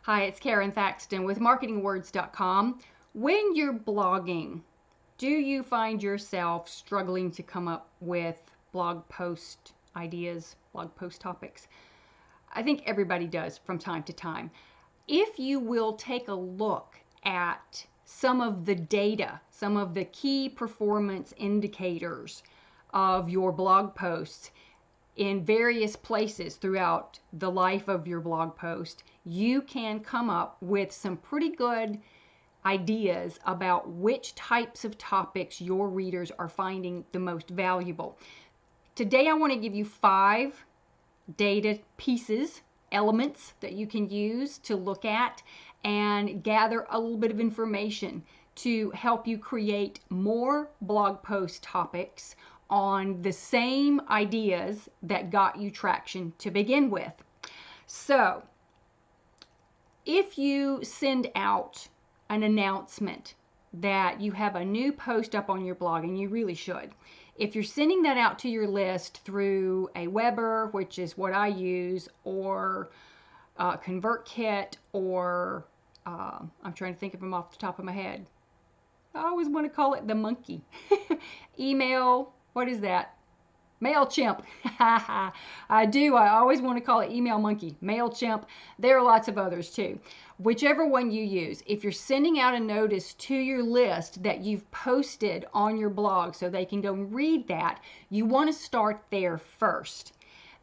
Hi, it's Karon Thackston with marketingwords.com. When you're blogging, do you find yourself struggling to come up with blog post ideas, blog post topics? I think everybody does from time to time. If you will take a look at some of the data, some of the key performance indicators of your blog posts, in various places throughout the life of your blog post, you can come up with some pretty good ideas about which types of topics your readers are finding the most valuable. Today I want to give you 5 data pieces, elements that you can use to look at and gather a little bit of information to help you create more blog post topics on the same ideas that got you traction to begin with. So, if you send out an announcement that you have a new post up on your blog, and you really should, if you're sending that out to your list through a Weber, which is what I use, or ConvertKit, or I'm trying to think of them off the top of my head. I always want to call it the monkey. Email. What is that? MailChimp. I do. I always want to call it Email Monkey. MailChimp. There are lots of others too. Whichever one you use, if you're sending out a notice to your list that you've posted on your blog so they can go and read that, you want to start there first.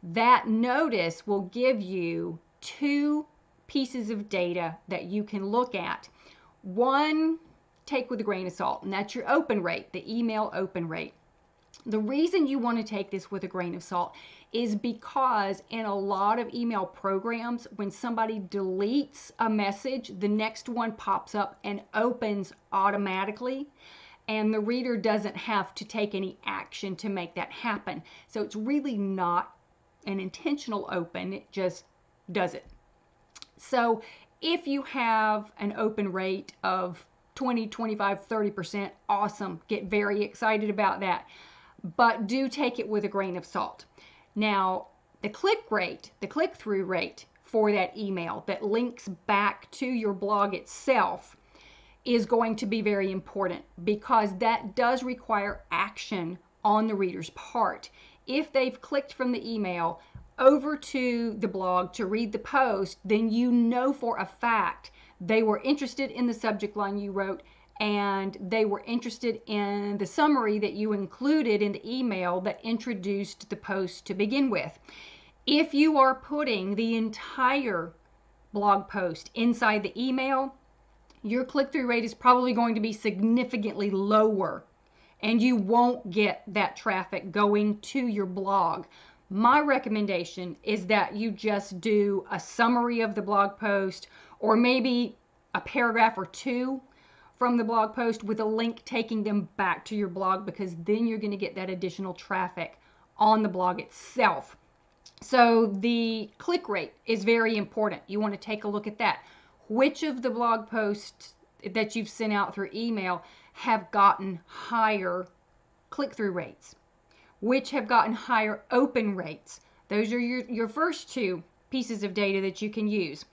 That notice will give you 2 pieces of data that you can look at. One, take with a grain of salt, and that's your open rate, the email open rate. The reason you want to take this with a grain of salt is because in a lot of email programs, when somebody deletes a message, the next one pops up and opens automatically, and the reader doesn't have to take any action to make that happen. So it's really not an intentional open, it just does it. So if you have an open rate of 20, 25, 30%, awesome. Get very excited about that. But do take it with a grain of salt. Now, the click-through rate for that email that links back to your blog itself is going to be very important, because that does require action on the reader's part. If they've clicked from the email over to the blog to read the post, then you know for a fact they were interested in the subject line you wrote, and they were interested in the summary that you included in the email that introduced the post to begin with. If you are putting the entire blog post inside the email, your click-through rate is probably going to be significantly lower, and you won't get that traffic going to your blog. My recommendation is that you just do a summary of the blog post, or maybe a paragraph or 2 from the blog post with a link taking them back to your blog, because then you're going to get that additional traffic on the blog itself. So the click rate is very important. You want to take a look at that. Which of the blog posts that you've sent out through email have gotten higher click-through rates? Which have gotten higher open rates? Those are your first 2 pieces of data that you can use.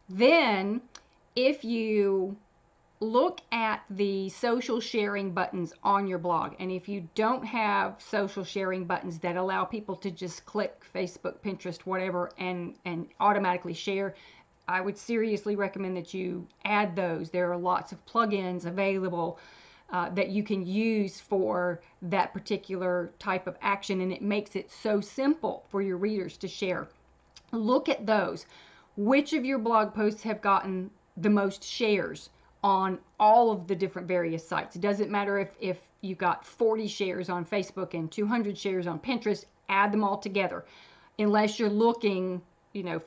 Then, if you look at the social sharing buttons on your blog, and if you don't have social sharing buttons that allow people to just click Facebook, Pinterest, whatever, and automatically share, I would seriously recommend that you add those. There are lots of plugins available that you can use for that particular type of action, and it makes it so simple for your readers to share. Look at those. Which of your blog posts have gotten the most shares on all of the different various sites? It doesn't matter if you got 40 shares on Facebook and 200 shares on Pinterest, add them all together. Unless you're looking,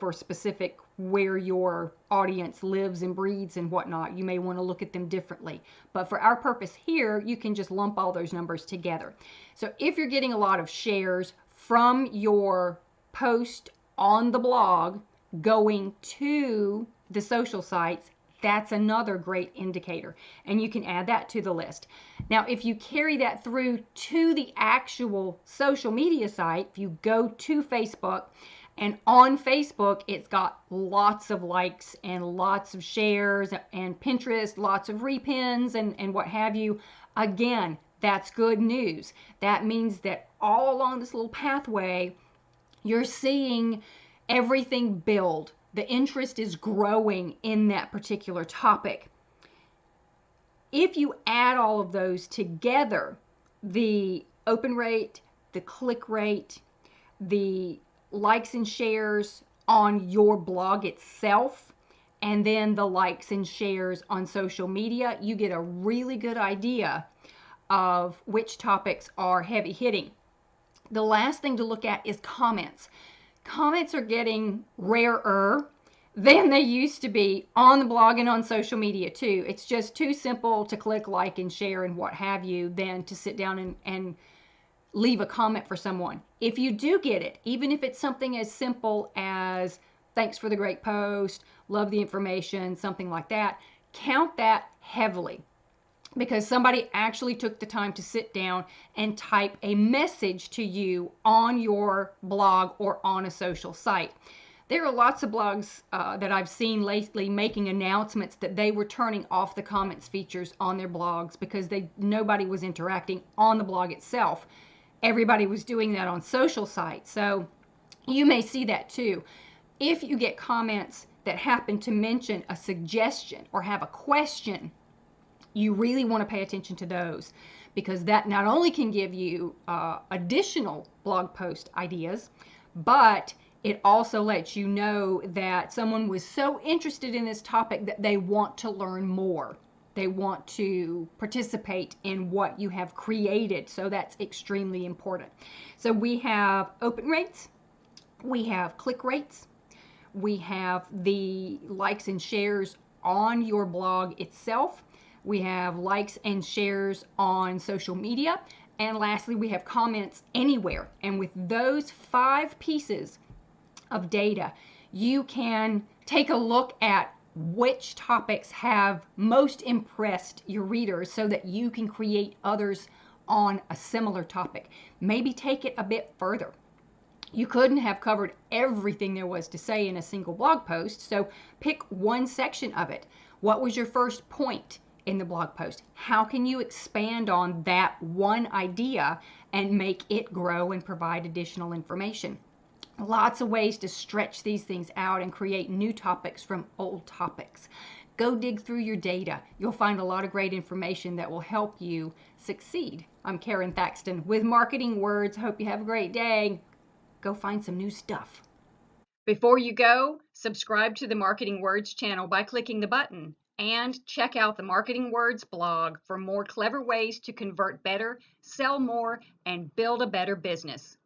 for specific where your audience lives and breeds and whatnot, you may want to look at them differently. But for our purpose here, you can just lump all those numbers together. So if you're getting a lot of shares from your post on the blog going to the social sites, that's another great indicator, and you can add that to the list. Now, if you carry that through to the actual social media site, if you go to Facebook And on Facebook, it's got lots of likes and lots of shares, and Pinterest, lots of repins and what have you. Again, that's good news. That means that all along this little pathway, you're seeing everything build. The interest is growing in that particular topic. If you add all of those together, the open rate, the click rate, the likes and shares on your blog itself, and then the likes and shares on social media, you get a really good idea of which topics are heavy hitting. The last thing to look at is comments. Comments are getting rarer than they used to be on the blog and on social media too. It's just too simple to click like and share and what have you than to sit down and leave a comment for someone. If you do get it, even if it's something as simple as thanks for the great post, love the information, something like that, count that heavily, because somebody actually took the time to sit down and type a message to you on your blog or on a social site. There are lots of blogs that I've seen lately making announcements that they were turning off the comments features on their blogs because nobody was interacting on the blog itself. Everybody was doing that on social sites. So you may see that too. If you get comments that happen to mention a suggestion or have a question, you really want to pay attention to those, because that not only can give you additional blog post ideas, but it also lets you know that someone was so interested in this topic that they want to learn more. They want to participate in what you have created. So that's extremely important. So we have open rates, we have click rates, we have the likes and shares on your blog itself, we have likes and shares on social media, and lastly, we have comments anywhere. And with those 5 pieces of data, you can take a look at which topics have most impressed your readers so that you can create others on a similar topic. Maybe take it a bit further. You couldn't have covered everything there was to say in a single blog post, so pick one section of it. What was your first point in the blog post? How can you expand on that one idea and make it grow and provide additional information? Lots of ways to stretch these things out and create new topics from old topics. Go dig through your data. You'll find a lot of great information that will help you succeed. I'm Karon Thackston with Marketing Words. Hope you have a great day. Go find some new stuff. Before you go, subscribe to the Marketing Words channel by clicking the button, and check out the Marketing Words blog for more clever ways to convert better, sell more, and build a better business.